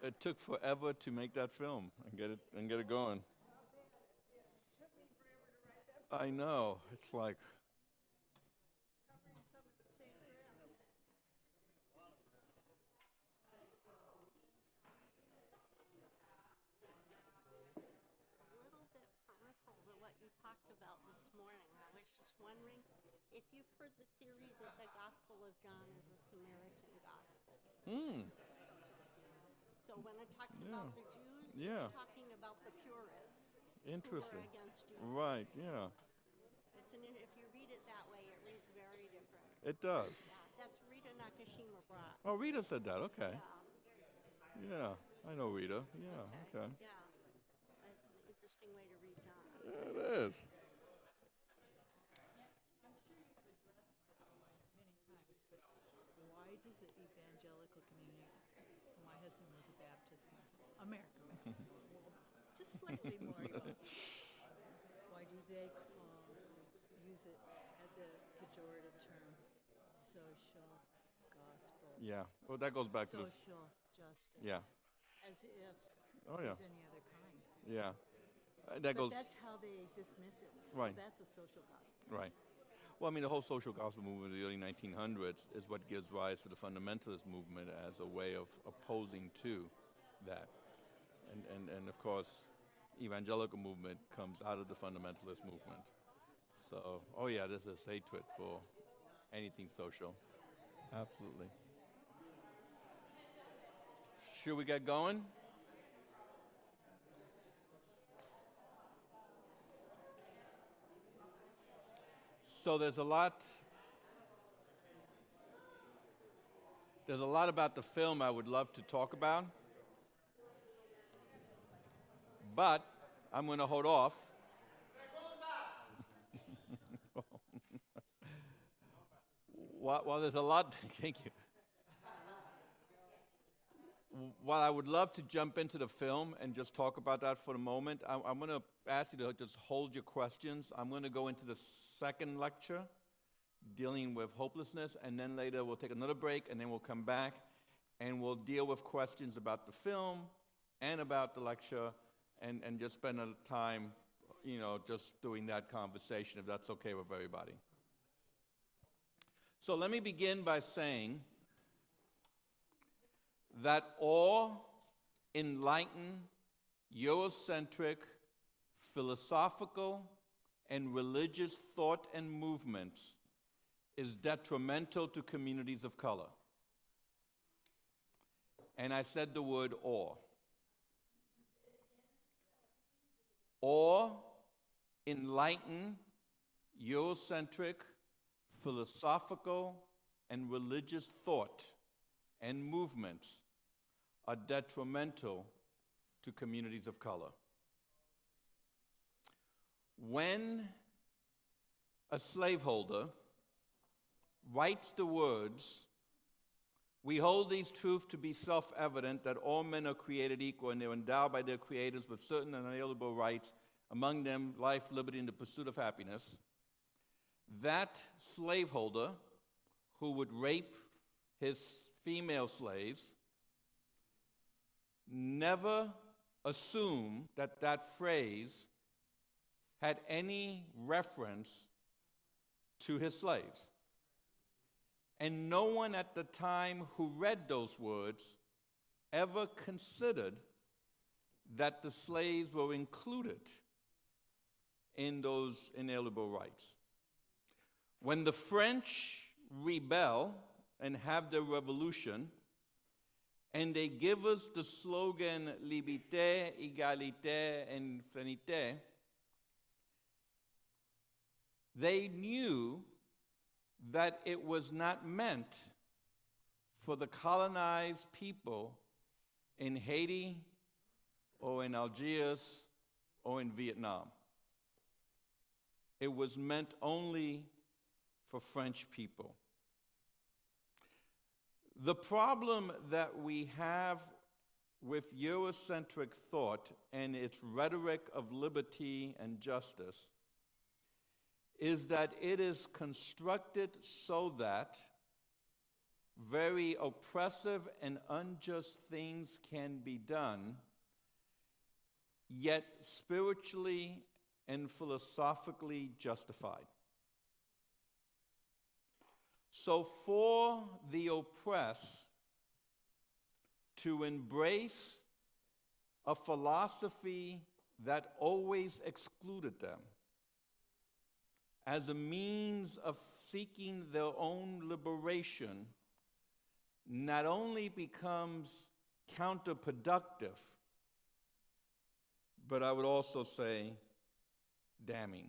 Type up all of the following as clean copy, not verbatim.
It took forever to make that film and get it going. I know. It's like Little bit peripheral to what you talked about this morning. I was just wondering if you've heard the theory that the Gospel of John is a Samaritan gospel. hmm, So when it talks yeah, about the Jews, yeah, it's talking about the purists who were interesting. against Jesus. Right, yeah, If you read it that way, it reads very different. it does. Yeah, that's Rita Nakashima brought. Oh, Rita said that. Okay, Yeah. yeah, I know Rita. Yeah, Okay. okay. Yeah. It's an interesting way to read John. Yeah, it is. Why does the evangelical community, my husband was a Baptist, American Baptist, well, just slightly more, why do they use it as a pejorative term, social gospel, Yeah. Well, that goes back to the. social justice, Yeah. as if Oh yeah. there's any other kind? Yeah. That But goes that's how they dismiss it. right. That's a social gospel. Right. Well, I mean, the whole social gospel movement of the early 1900s is what gives rise to the fundamentalist movement as a way of opposing to that. And of course, evangelical movement comes out of the fundamentalist movement. So, oh yeah, there's this hatred for anything social. Absolutely. Should we get going? So there's a lot about the film I would love to talk about, but I'm going to hold off. While there's a lot, thank you. While I would love to jump into the film and just talk about that for the moment, I'm going to ask you to just hold your questions. I'm going to go into the second lecture dealing with hopelessness, and then later we'll take another break, and then we'll come back and we'll deal with questions about the film and about the lecture, and just spend a time, just doing that conversation, if that's okay with everybody. So let me begin by saying that all enlightened, Eurocentric, philosophical, and religious thought and movements is detrimental to communities of color. And I said the word all. All enlightened, Eurocentric, philosophical, and religious thought and movements are detrimental to communities of color. When a slaveholder writes the words, "We hold these truths to be self-evident that all men are created equal and they're endowed by their creators with certain unalienable rights, among them life, liberty, and the pursuit of happiness," that slaveholder who would rape his female slaves never assumed that that phrase had any reference to his slaves. And no one at the time who read those words ever considered that the slaves were included in those inalienable rights. When the French rebel and have their revolution, and they give us the slogan "Liberté, Égalité, and Fraternité," they knew that it was not meant for the colonized people in Haiti or in Algiers or in Vietnam. It was meant only for French people. The problem that we have with Eurocentric thought and its rhetoric of liberty and justice is that it is constructed so that very oppressive and unjust things can be done, yet spiritually and philosophically justified. So for the oppressed to embrace a philosophy that always excluded them as a means of seeking their own liberation not only becomes counterproductive, but I would also say damning.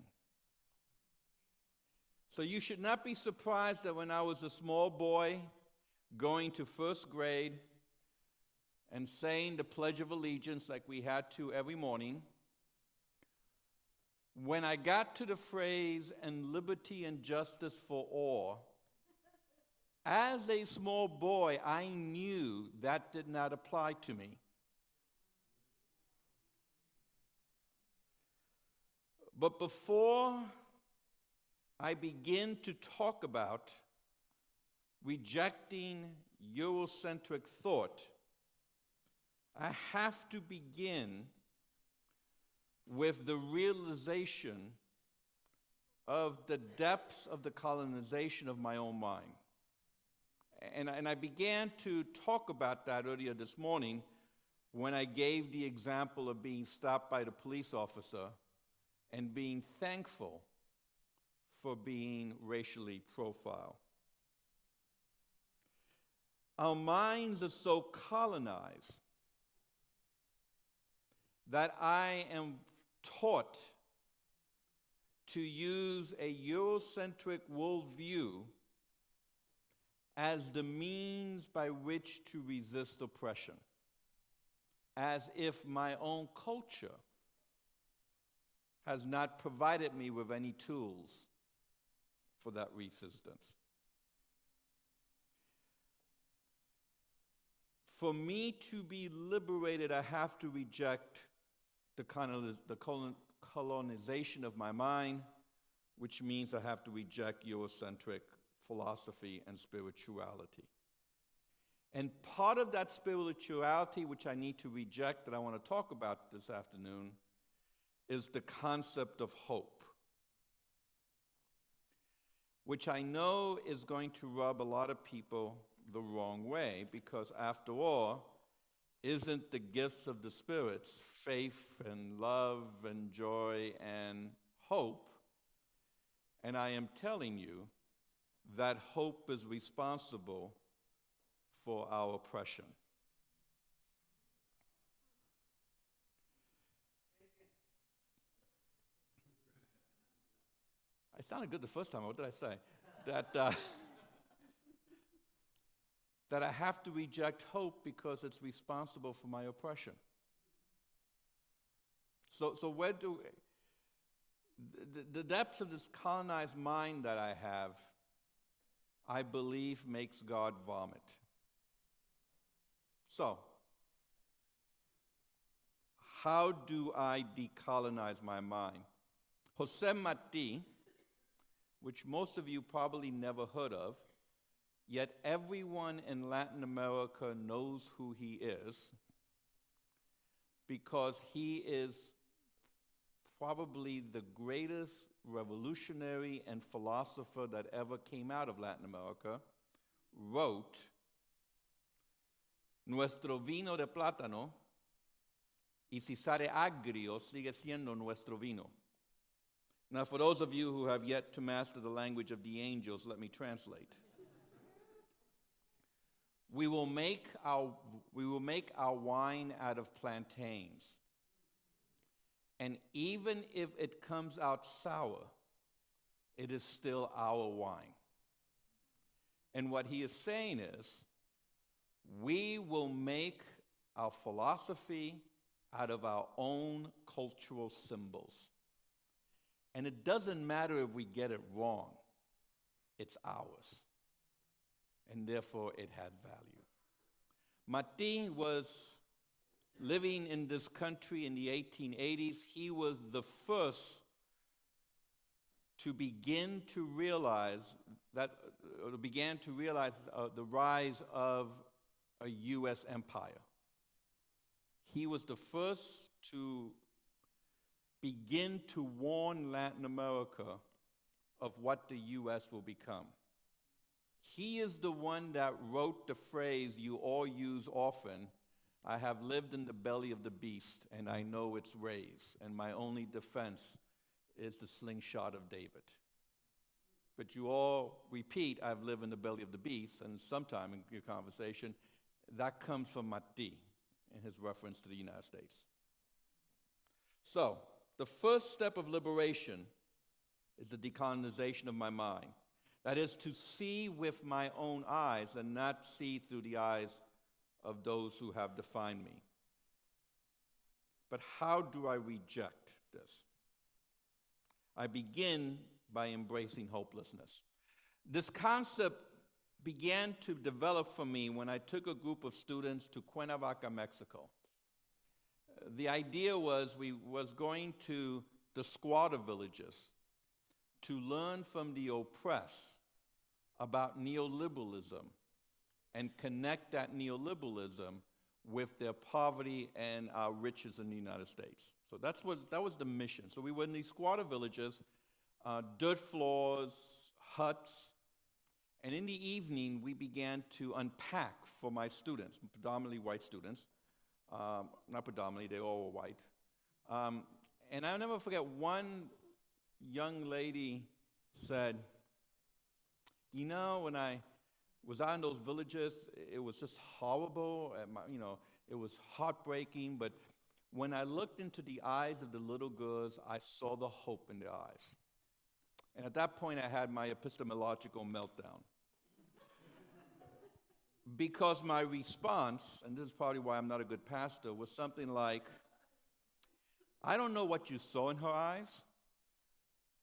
So you should not be surprised that when I was a small boy going to first grade and saying the Pledge of Allegiance like we had to every morning, when I got to the phrase, "and liberty and justice for all," as a small boy, I knew that did not apply to me. But before I begin to talk about rejecting Eurocentric thought, I have to begin with the realization of the depths of the colonization of my own mind. And I began to talk about that earlier this morning when I gave the example of being stopped by the police officer and being thankful for being racially profiled. Our minds are so colonized that I am taught to use a Eurocentric worldview as the means by which to resist oppression, as if my own culture has not provided me with any tools for that resistance. For me to be liberated, I have to reject the colonization of my mind, which means I have to reject Eurocentric philosophy and spirituality. And part of that spirituality, which I need to reject, that I want to talk about this afternoon, is the concept of hope, which I know is going to rub a lot of people the wrong way, because after all, isn't the gifts of the spirits faith and love and joy and hope? And I am telling you that hope is responsible for our oppression. I sounded good the first time. What did I say? That I have to reject hope because it's responsible for my oppression. So where do the depths of this colonized mind that I have, I believe, makes God vomit. So, how do I decolonize my mind? Jose Marti, which most of you probably never heard of, yet everyone in Latin America knows who he is, because he is probably the greatest revolutionary and philosopher that ever came out of Latin America, wrote, "Nuestro vino de plátano, y si sale agrio, sigue siendo nuestro vino." Now, for those of you who have yet to master the language of the angels, let me translate. We will make our wine out of plantains. And even if it comes out sour, it is still our wine. And what he is saying is, we will make our philosophy out of our own cultural symbols. And it doesn't matter if we get it wrong, it's ours. And therefore it had value. Martin was living in this country in the 1880s. He was the first to begin to realize that, or began to realize the rise of a U.S. empire. He was the first to begin to warn Latin America of what the U.S. will become. He is the one that wrote the phrase you all use often, "I have lived in the belly of the beast, and I know its ways, and my only defense is the slingshot of David." But you all repeat, "I've lived in the belly of the beast," and sometime in your conversation, that comes from Martí in his reference to the United States. So, the first step of liberation is the decolonization of my mind. That is to see with my own eyes and not see through the eyes of those who have defined me. But how do I reject this? I begin by embracing hopelessness. This concept began to develop for me when I took a group of students to Cuernavaca, Mexico. The idea was we was going to the squatter villages to learn from the oppressed about neoliberalism and connect that neoliberalism with their poverty and our riches in the United States. So that was the mission. So we were in these squatter villages, dirt floors, huts, and in the evening we began to unpack for my students, predominantly white students. Not predominantly, they all were white. And I'll never forget, one young lady said, "You know, when I was out in those villages, it was just horrible, it was heartbreaking, but when I looked into the eyes of the little girls, I saw the hope in their eyes." And at that point, I had my epistemological meltdown. Because my response, and this is probably why I'm not a good pastor, was something like, "I don't know what you saw in her eyes,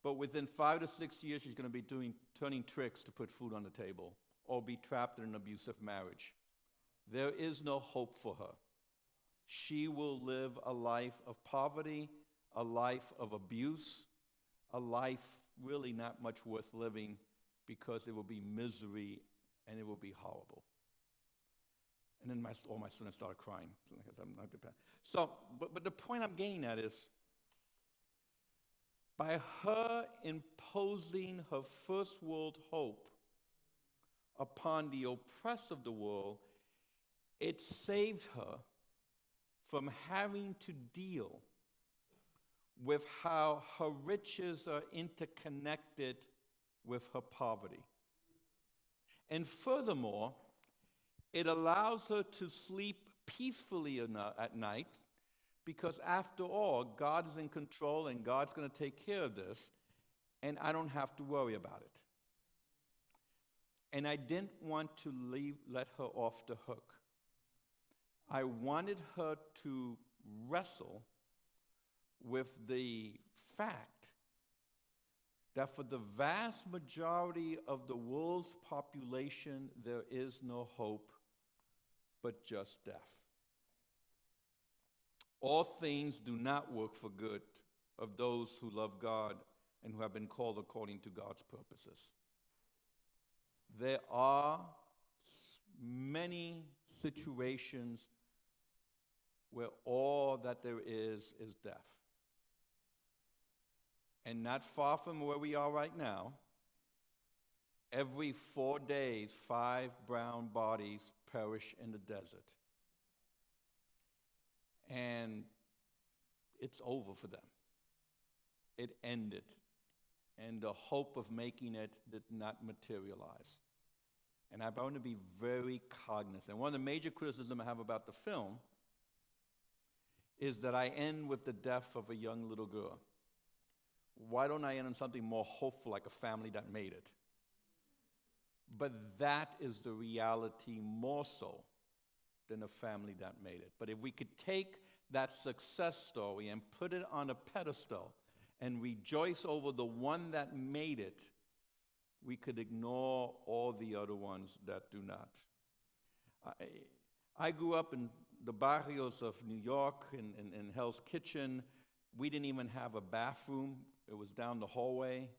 but within 5 to 6 years, she's going to be turning tricks to put food on the table or be trapped in an abusive marriage. There is no hope for her. She will live a life of poverty, a life of abuse, a life really not much worth living because it will be misery and it will be horrible." And then all my students started crying. So, but the point I'm getting at is, by her imposing her first world hope upon the oppressed of the world, it saved her from having to deal with how her riches are interconnected with her poverty. And furthermore, it allows her to sleep peacefully at night, because after all, God is in control and God's going to take care of this, and I don't have to worry about it. And I didn't want to let her off the hook. I wanted her to wrestle with the fact that for the vast majority of the world's population, there is no hope but just death. All things do not work for good of those who love God and who have been called according to God's purposes. There are many situations where all that there is death. And not far from where we are right now, every 4 days, 5 brown bodies perish in the desert. And it's over for them. It ended. And the hope of making it did not materialize. And I want to be very cognizant. One of the major criticisms I have about the film is that I end with the death of a young little girl. Why don't I end on something more hopeful, like a family that made it? But that is the reality more so than a family that made it. But if we could take that success story and put it on a pedestal and rejoice over the one that made it, we could ignore all the other ones that do not. I grew up in the barrios of New York, in Hell's Kitchen. We didn't even have a bathroom. It was down the hallway.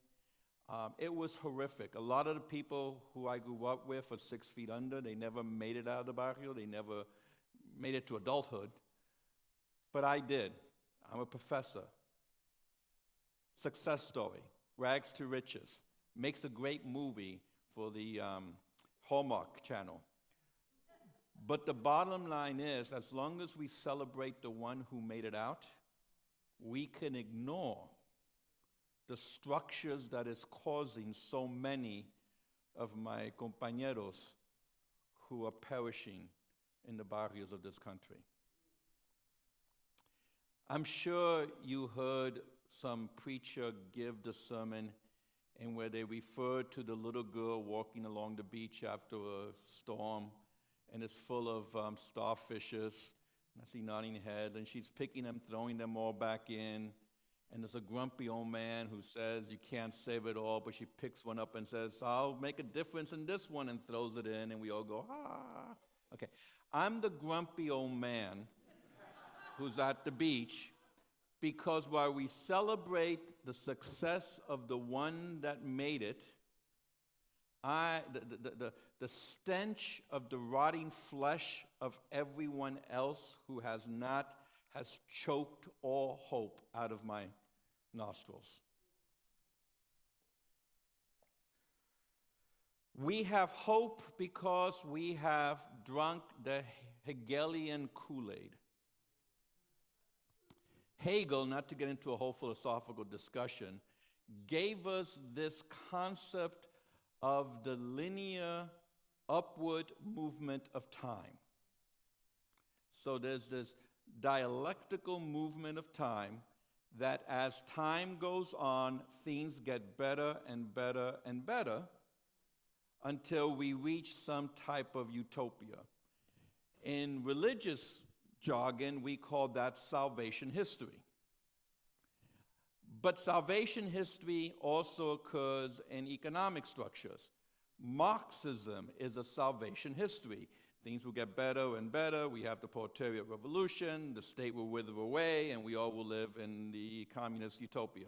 It was horrific. A lot of the people who I grew up with are 6 feet under. They never made it out of the barrio. They never made it to adulthood. But I did. I'm a professor. Success story, rags to riches. Makes a great movie for the Hallmark Channel. But the bottom line is, as long as we celebrate the one who made it out, we can ignore the structures that is causing so many of my compañeros who are perishing in the barrios of this country. I'm sure you heard some preacher give the sermon and where they referred to the little girl walking along the beach after a storm, and it's full of starfishes. And I see nodding heads, and she's picking them, throwing them all back in. And there's a grumpy old man who says, you can't save it all, but she picks one up and says, I'll make a difference in this one, and throws it in, and we all go, ah. Okay, I'm the grumpy old man who's at the beach, because while we celebrate the success of the one that made it, the stench of the rotting flesh of everyone else who has not has choked all hope out of my nostrils. We have hope because we have drunk the Hegelian Kool-Aid. Hegel, not to get into a whole philosophical discussion, gave us this concept of the linear upward movement of time. So there's this dialectical movement of time that as time goes on, things get better and better and better until we reach some type of utopia. In religious jargon, we call that salvation history. But salvation history also occurs in economic structures. Marxism is a salvation history. Things will get better and better. We have the proletariat revolution, the state will wither away, and we all will live in the communist utopia.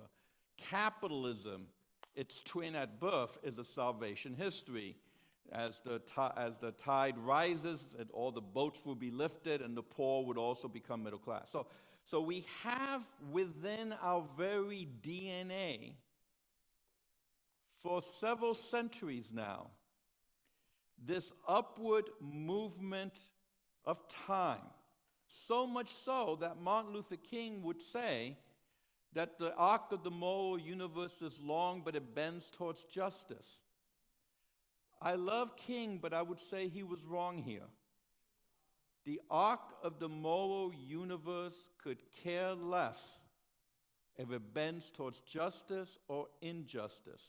Capitalism, its twin at birth, is a salvation history. As the tide rises, and all the boats will be lifted, and the poor would also become middle class. So we have within our very DNA, for several centuries now, this upward movement of time. So much so that Martin Luther King would say that the arc of the moral universe is long, but it bends towards justice. I love King, but I would say he was wrong here. The arc of the moral universe could care less if it bends towards justice or injustice.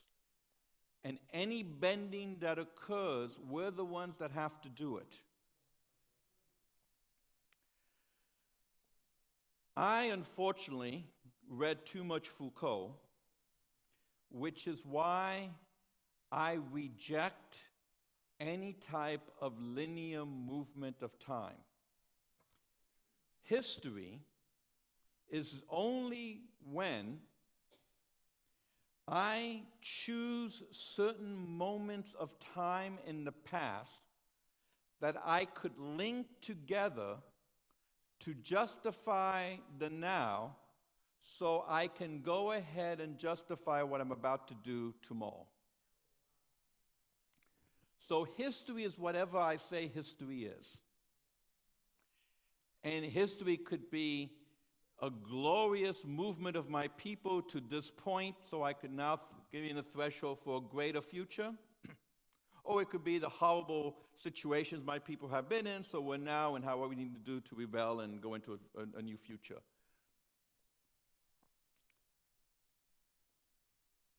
And any bending that occurs, we're the ones that have to do it. I, unfortunately, read too much Foucault, which is why I reject any type of linear movement of time. History is only when I choose certain moments of time in the past that I could link together to justify the now, so I can go ahead and justify what I'm about to do tomorrow. So history is whatever I say history is. And history could be a glorious movement of my people to this point, so I could now give you the threshold for a greater future. Or it could be the horrible situations my people have been in, so we're now and what we need to do to rebel and go into a new future.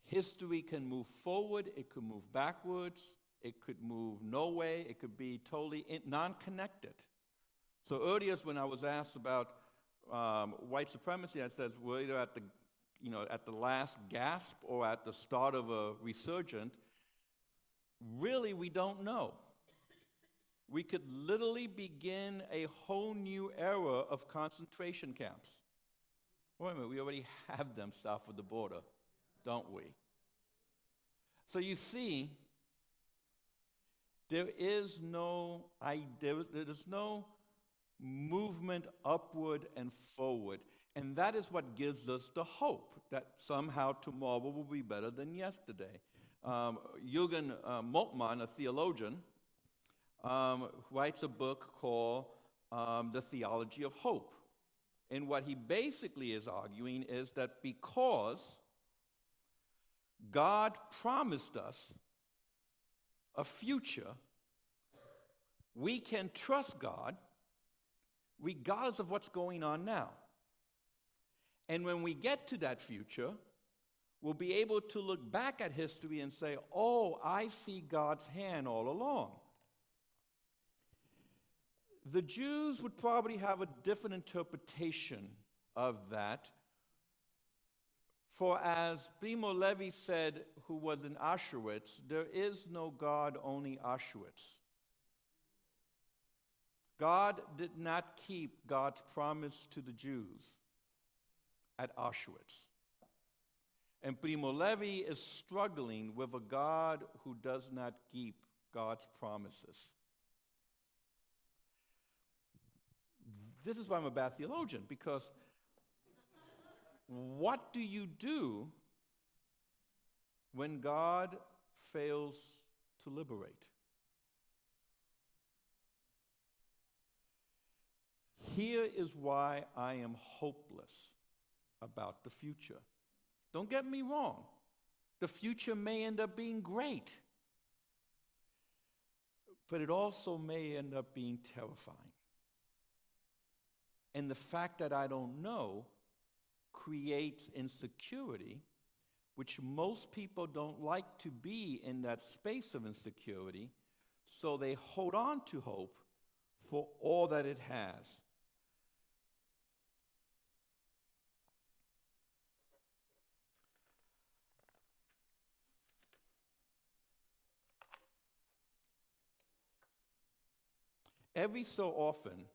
History can move forward, it could move backwards, it could move no way, it could be totally non-connected. So earlier when I was asked about white supremacy, I said we're either at the last gasp or at the start of a resurgence. Really, we don't know. We could literally begin a whole new era of concentration camps. Wait a minute, we already have them south of the border, don't we? So you see, there is no movement upward and forward. And that is what gives us the hope that somehow tomorrow will be better than yesterday. Jürgen Moltmann, a theologian, writes a book called The Theology of Hope. And what he basically is arguing is that because God promised us a future, we can trust God regardless of what's going on now. And when we get to that future, we'll be able to look back at history and say, oh, I see God's hand all along. The Jews would probably have a different interpretation of that. For as Primo Levi said, who was in Auschwitz, there is no God, only Auschwitz. God did not keep God's promise to the Jews at Auschwitz. And Primo Levi is struggling with a God who does not keep God's promises. This is why I'm a bad theologian, because what do you do when God fails to liberate? Here is why I am hopeless about the future. Don't get me wrong. The future may end up being great, but it also may end up being terrifying. And the fact that I don't know creates insecurity, which most people don't like to be in that space of insecurity, so they hold on to hope for all that it has. Every so often,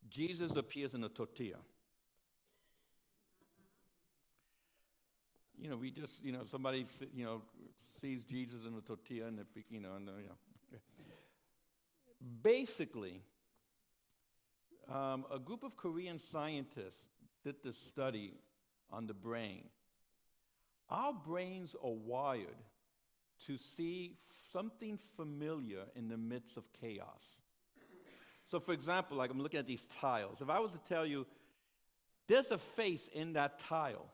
Jesus appears in a tortilla. We just, somebody, sees Jesus in a tortilla and, Basically, a group of Korean scientists did this study on the brain. Our brains are wired to see something familiar in the midst of chaos. So for example, like I'm looking at these tiles. If I was to tell you, there's a face in that tile,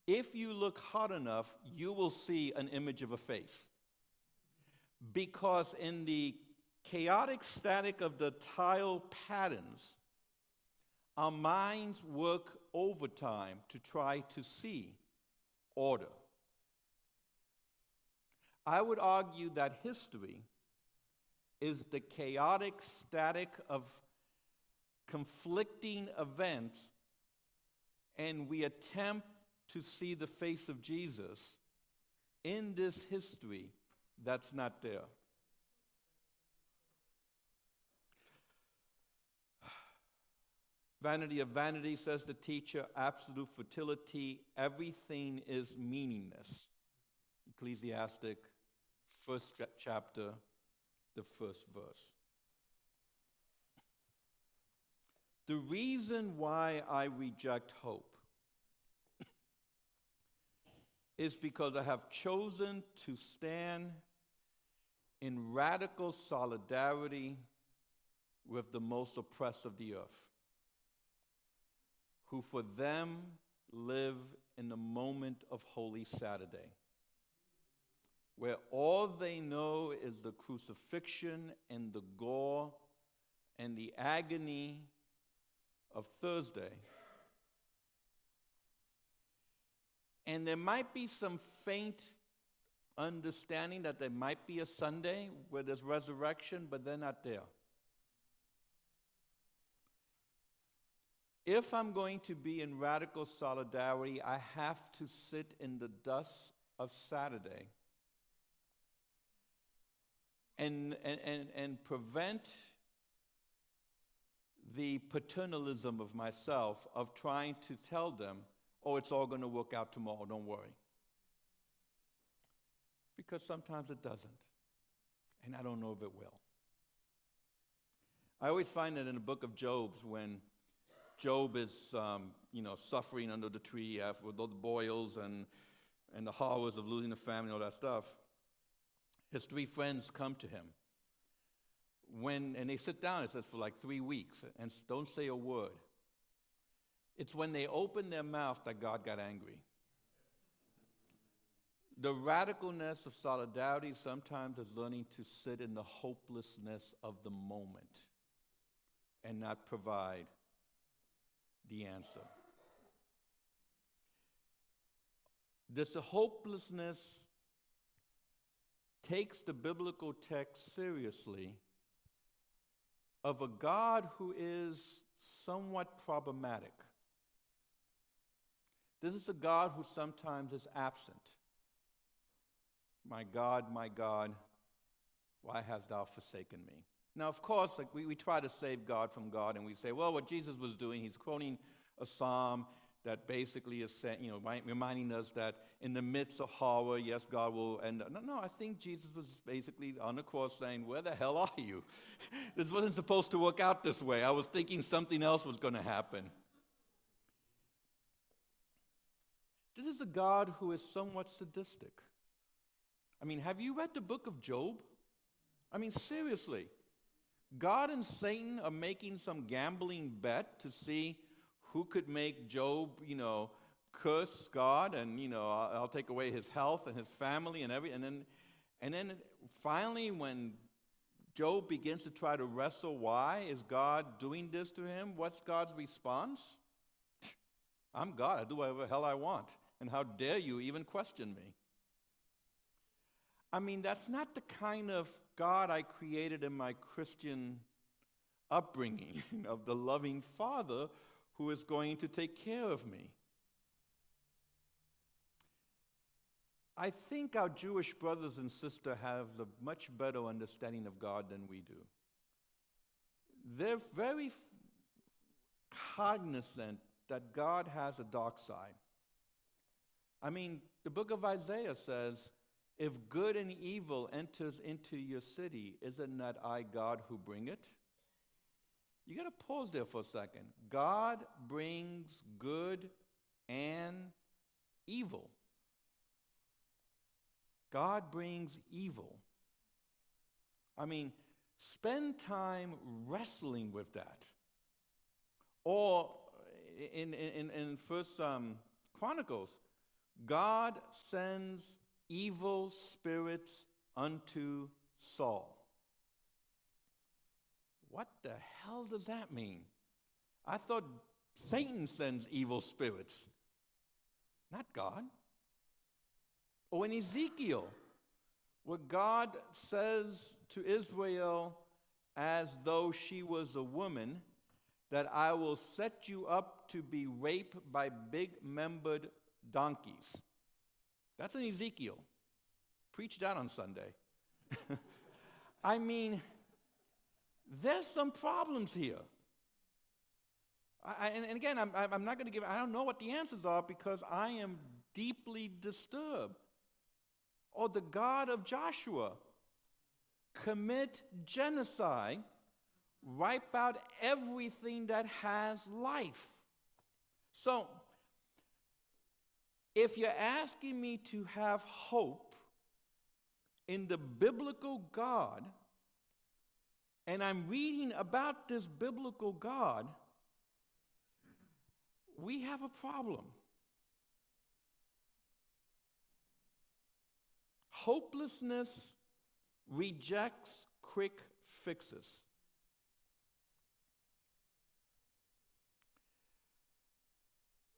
if you look hard enough, you will see an image of a face. Because in the chaotic static of the tile patterns, our minds work overtime to try to see order. I would argue that history is the chaotic static of conflicting events, and we attempt to see the face of Jesus in this history that's not there. Vanity of vanity, says the teacher, absolute fertility, everything is meaningless. Ecclesiastic, first chapter, the first verse. The reason why I reject hope is because I have chosen to stand in radical solidarity with the most oppressed of the earth, who for them live in the moment of Holy Saturday, where all they know is the crucifixion and the gore and the agony of Thursday. And there might be some faint understanding that there might be a Sunday where there's resurrection, but they're not there. If I'm going to be in radical solidarity, I have to sit in the dust of Saturday and prevent the paternalism of myself of trying to tell them, oh, it's all going to work out tomorrow, don't worry. because sometimes it doesn't. And I don't know if it will. I always find that in the book of Job, when Job is, suffering under the tree with all the boils and the horrors of losing the family and all that stuff, his three friends come to him. And they sit down, it says, for like 3 weeks, and don't say a word. It's when they open their mouth that God got angry. The radicalness of solidarity sometimes is learning to sit in the hopelessness of the moment and not provide the answer. This hopelessness takes the biblical text seriously of a God who is somewhat problematic. This is a God who sometimes is absent. My God, why hast thou forsaken me? Now, of course, like we try to save God from God, and we say, well, what Jesus was doing, he's quoting a psalm that basically is saying, reminding us that in the midst of horror, yes, God will end up. No, I think Jesus was basically on the cross saying, where the hell are you? This wasn't supposed to work out this way. I was thinking something else was going to happen. This is a God who is somewhat sadistic. I mean, have you read the book of Job? I mean, seriously. God and Satan are making some gambling bet to see who could make Job, curse God, and, I'll take away his health and his family and everything. And then finally, when Job begins to try to wrestle, why is God doing this to him? What's God's response? I'm God. I do whatever the hell I want. And how dare you even question me? I mean, that's not the kind of God I created in my Christian upbringing of the loving Father who is going to take care of me. I think our Jewish brothers and sisters have a much better understanding of God than we do. They're very cognizant that God has a dark side. I mean, the book of Isaiah says, if good and evil enters into your city, isn't that I, God, who bring it? You got to pause there for a second. God brings good and evil. God brings evil. I mean, spend time wrestling with that. Or in First Chronicles, God sends evil spirits unto Saul. What the hell does that mean? I thought Satan sends evil spirits, not God. Or in Ezekiel, where God says to Israel, as though she was a woman, that I will set you up to be raped by big-membered donkeys. That's in Ezekiel. Preach that on Sunday. I mean, there's some problems here. And again, I'm not going to I don't know what the answers are because I am deeply disturbed. Or the God of Joshua, commit genocide, wipe out everything that has life. So, if you're asking me to have hope in the biblical God, and I'm reading about this biblical God, we have a problem. Hopelessness rejects quick fixes.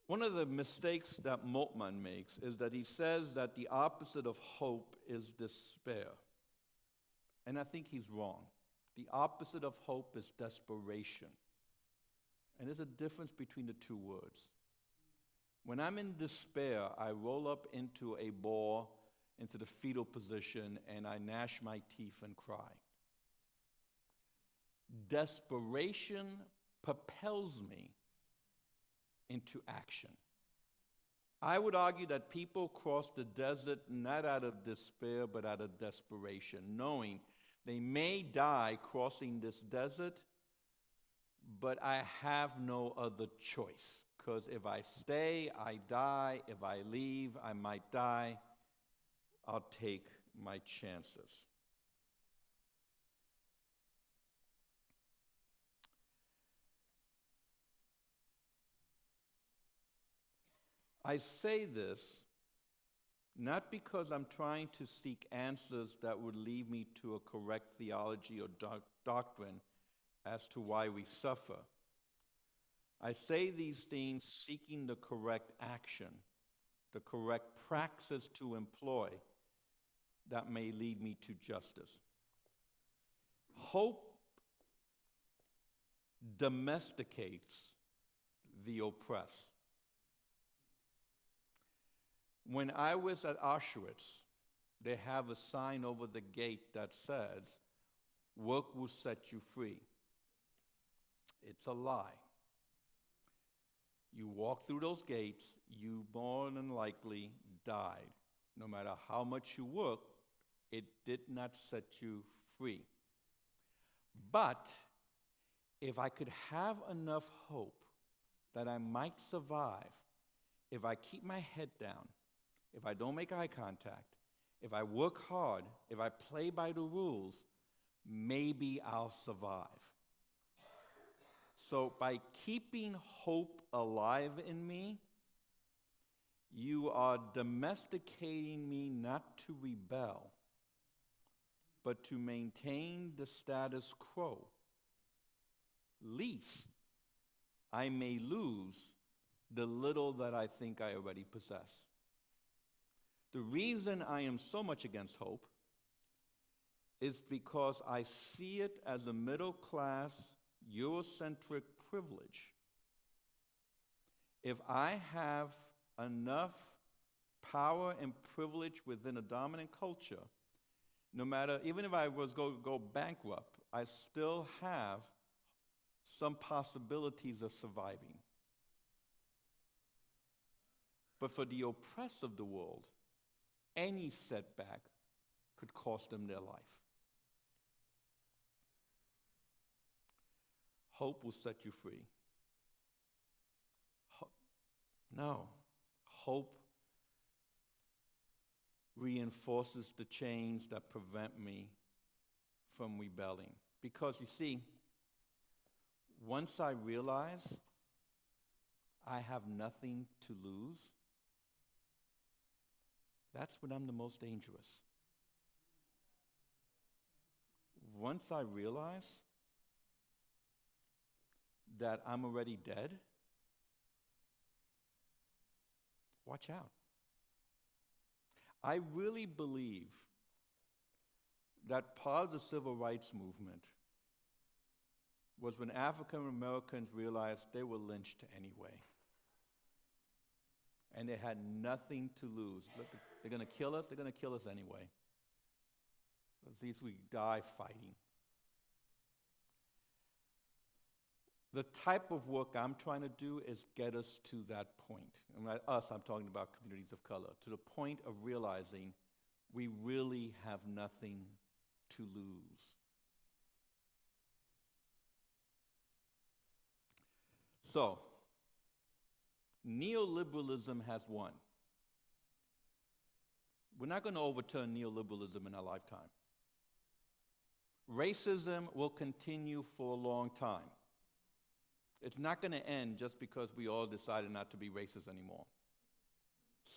One of the mistakes that Moltmann makes is that he says that the opposite of hope is despair. And I think he's wrong. The opposite of hope is desperation. And there's a difference between the two words. When I'm in despair, I roll up into a ball, into the fetal position, and I gnash my teeth and cry. Desperation propels me into action. I would argue that people cross the desert not out of despair, but out of desperation, knowing they may die crossing this desert, but I have no other choice. Because if I stay, I die. If I leave, I might die. I'll take my chances. I say this not because I'm trying to seek answers that would lead me to a correct theology or doctrine as to why we suffer. I say these things seeking the correct action, the correct praxis to employ that may lead me to justice. Hope domesticates the oppressed. When I was at Auschwitz, they have a sign over the gate that says, "Work will set you free." It's a lie. You walk through those gates, you more than likely died. No matter how much you worked, it did not set you free. But if I could have enough hope that I might survive, if I keep my head down, if I don't make eye contact, if I work hard, if I play by the rules, maybe I'll survive. So by keeping hope alive in me, you are domesticating me not to rebel, but to maintain the status quo. Least I may lose the little that I think I already possess. The reason I am so much against hope is because I see it as a middle-class, Eurocentric privilege. If I have enough power and privilege within a dominant culture, no matter, even if I was go bankrupt, I still have some possibilities of surviving. But for the oppressed of the world, any setback could cost them their life. Hope will set you free. No. Hope reinforces the chains that prevent me from rebelling. Because you see, once I realize I have nothing to lose, that's when I'm the most dangerous. Once I realize that I'm already dead, watch out. I really believe that part of the civil rights movement was when African Americans realized they were lynched anyway. And they had nothing to lose. Look, they're going to kill us, they're going to kill us anyway. At least we die fighting. The type of work I'm trying to do is get us to that point. And by us, I'm talking about communities of color, to the point of realizing we really have nothing to lose. So, neoliberalism has won. We're not going to overturn neoliberalism in our lifetime. Racism will continue for a long time. It's not going to end just because we all decided not to be racist anymore.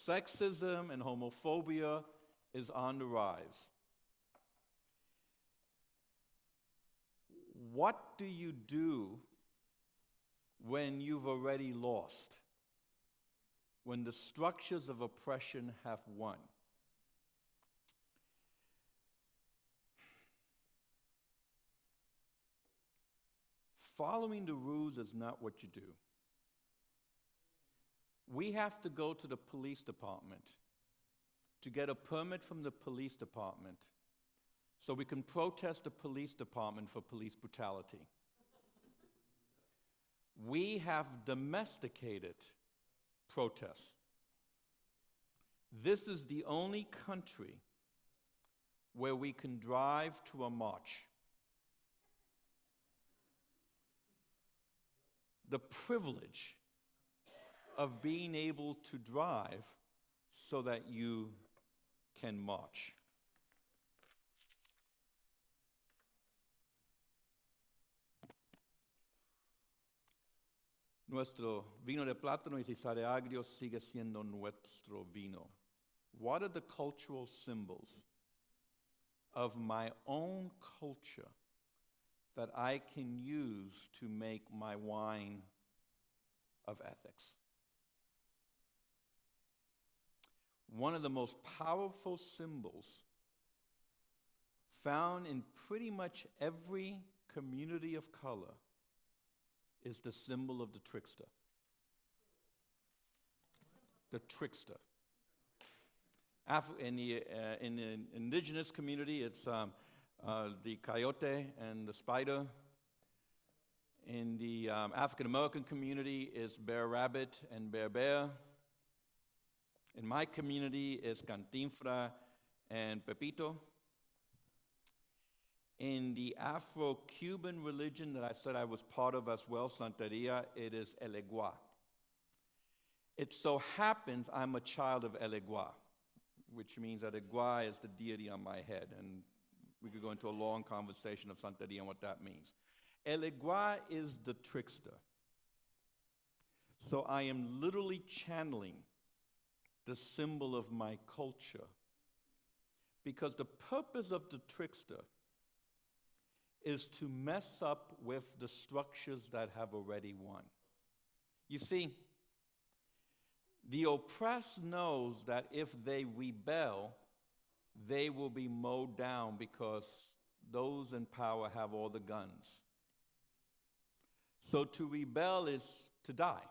Sexism and homophobia is on the rise. What do you do when you've already lost? When the structures of oppression have won? Following the rules is not what you do. We have to go to the police department to get a permit from the police department so we can protest the police department for police brutality. We have domesticated protests. This is the only country where we can drive to a march. The privilege of being able to drive so that you can march. Nuestro vino de plátano y si sale agrio sigue siendo nuestro vino. What are the cultural symbols of my own culture that I can use to make my wine of ethics? One of the most powerful symbols found in pretty much every community of color is the symbol of the trickster. The trickster. In the indigenous community, it's the coyote and the spider. In the African American community, it's bear rabbit and bear bear. In my community, it's Cantinfla and Pepito. In the Afro-Cuban religion that I said I was part of as well, Santeria, it is El Egua. It so happens I'm a child of El Egua, which means that Egua is the deity on my head. And we could go into a long conversation of Santeria and what that means. El Egua is the trickster. So I am literally channeling the symbol of my culture. Because the purpose of the trickster is to mess up with the structures that have already won. You see, the oppressed knows that if they rebel, they will be mowed down because those in power have all the guns. So to rebel is to die.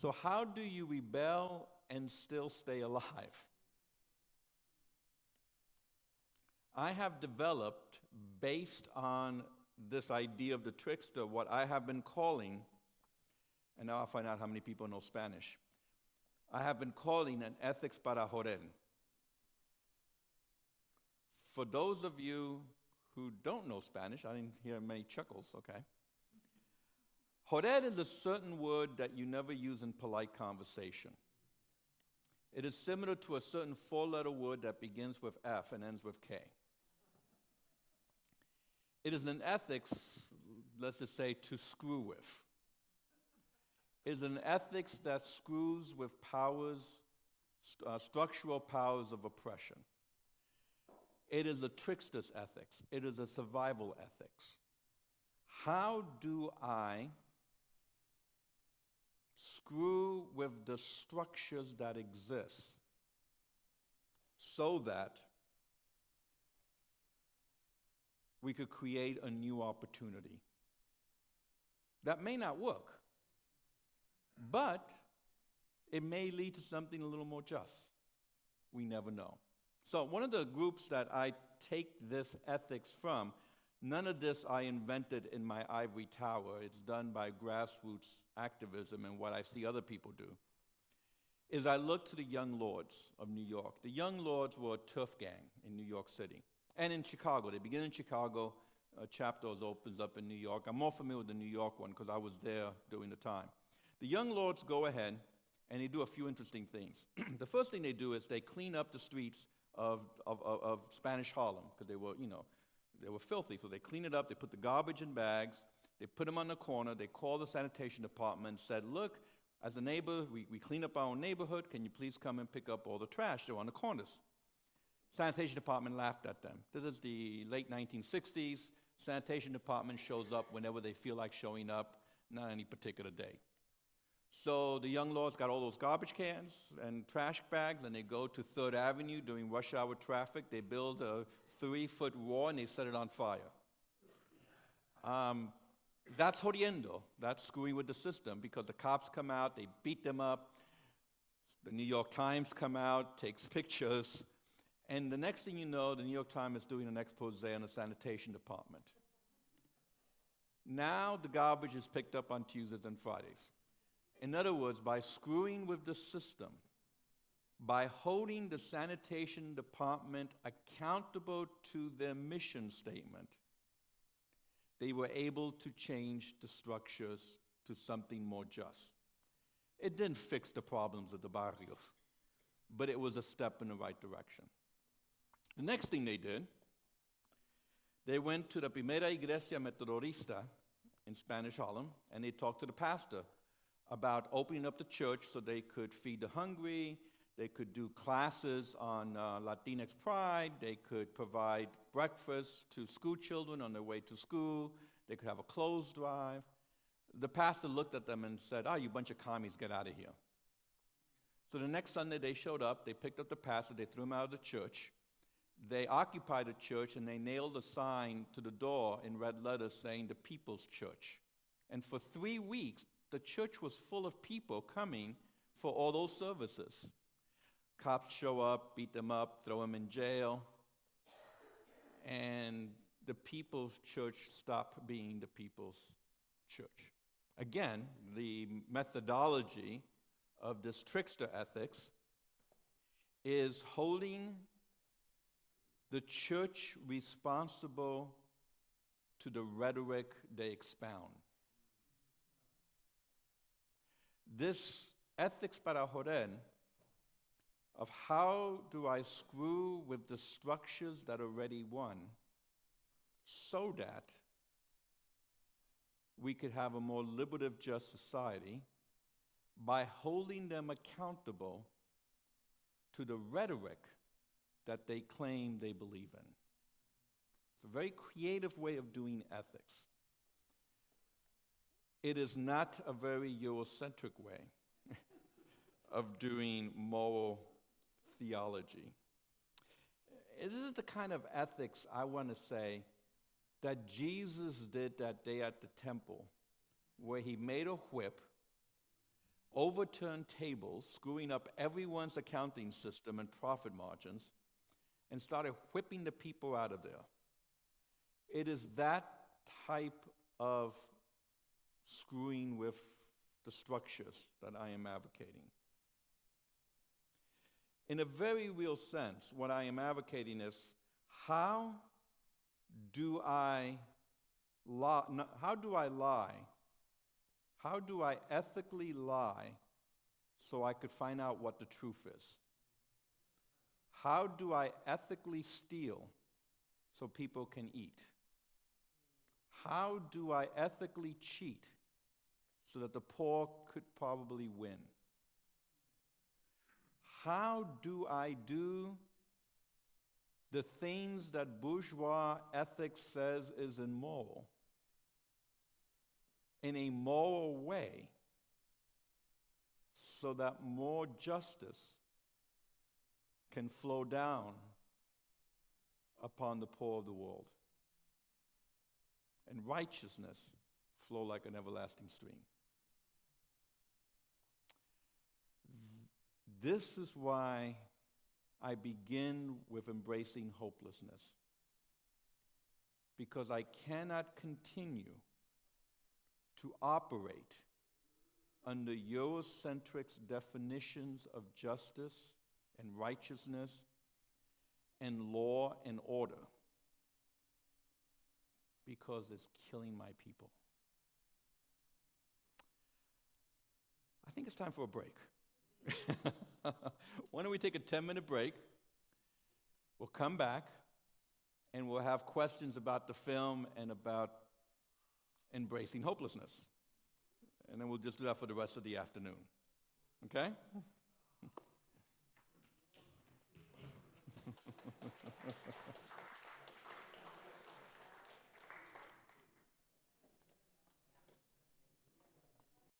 So how do you rebel and still stay alive? I have developed, based on this idea of the trickster, what I have been calling, and now I'll find out how many people know Spanish, I have been calling an ethics para joder. For those of you who don't know Spanish, I didn't hear many chuckles, okay. Joder is a certain word that you never use in polite conversation. It is similar to a certain four-letter word that begins with F and ends with K. It is an ethics, let's just say, to screw with. It is an ethics that screws with powers, structural powers of oppression. It is a trickster's ethics. It is a survival ethics. How do I screw with the structures that exist so that we could create a new opportunity? That may not work, but it may lead to something a little more just. We never know. So one of the groups that I take this ethics from, none of this I invented in my ivory tower. It's done by grassroots activism and what I see other people do, is I look to the Young Lords of New York. The Young Lords were a turf gang in New York City. And in Chicago. They begin in Chicago. A chapter opens up in New York. I'm more familiar with the New York one because I was there during the time. The Young Lords go ahead and they do a few interesting things. The first thing they do is they clean up the streets of Spanish Harlem because they were filthy. So they clean it up. They put the garbage in bags. They put them on the corner. They call the sanitation department and said, look, as a neighbor, we clean up our own neighborhood. Can you please come and pick up all the trash? They're on the corners. Sanitation department laughed at them. This is the late 1960s. Sanitation department shows up whenever they feel like showing up, not any particular day. So the Young Lords got all those garbage cans and trash bags, and they go to 3rd Avenue during rush hour traffic. They build a 3-foot wall, and they set it on fire. That's jodiendo. That's screwing with the system because the cops come out, they beat them up. The New York Times come out, takes pictures. And the next thing you know, the New York Times is doing an expose on the sanitation department. Now the garbage is picked up on Tuesdays and Fridays. In other words, by screwing with the system, by holding the sanitation department accountable to their mission statement, they were able to change the structures to something more just. It didn't fix the problems of the barrios, but it was a step in the right direction. The next thing they did, they went to the Primera Iglesia Metodista in Spanish Harlem, and they talked to the pastor about opening up the church so they could feed the hungry, they could do classes on Latinx pride, they could provide breakfast to school children on their way to school, they could have a clothes drive. The pastor looked at them and said, "Oh, you bunch of commies, get out of here." So the next Sunday they showed up, they picked up the pastor, they threw him out of the church, they occupied the church, and they nailed a sign to the door in red letters saying, "The People's Church." And for 3 weeks, the church was full of people coming for all those services. Cops show up, beat them up, throw them in jail, and the People's Church stopped being the People's Church. Again, the methodology of this trickster ethics is holding the church responsible to the rhetoric they expound. This ethics para joder of how do I screw with the structures that already won so that we could have a more liberative, just society by holding them accountable to the rhetoric that they claim they believe in. It's a very creative way of doing ethics. It is not a very Eurocentric way of doing moral theology. This is the kind of ethics, I want to say, that Jesus did that day at the temple, where he made a whip, overturned tables, screwing up everyone's accounting system and profit margins, and started whipping the people out of there. It is that type of screwing with the structures that I am advocating. In a very real sense, what I am advocating is how do I lie? How do I lie? How do I ethically lie so I could find out what the truth is? How do I ethically steal so people can eat? How do I ethically cheat so that the poor could probably win? How do I do the things that bourgeois ethics says is immoral in a moral way so that more justice can flow down upon the poor of the world and righteousness flow like an everlasting stream? This is why I begin with embracing hopelessness, because I cannot continue to operate under Eurocentric's definitions of justice and righteousness and law and order, because it's killing my people. I think it's time for a break. Why don't we take a 10-minute break? We'll come back, and we'll have questions about the film and about embracing hopelessness. And then we'll just do that for the rest of the afternoon. Okay?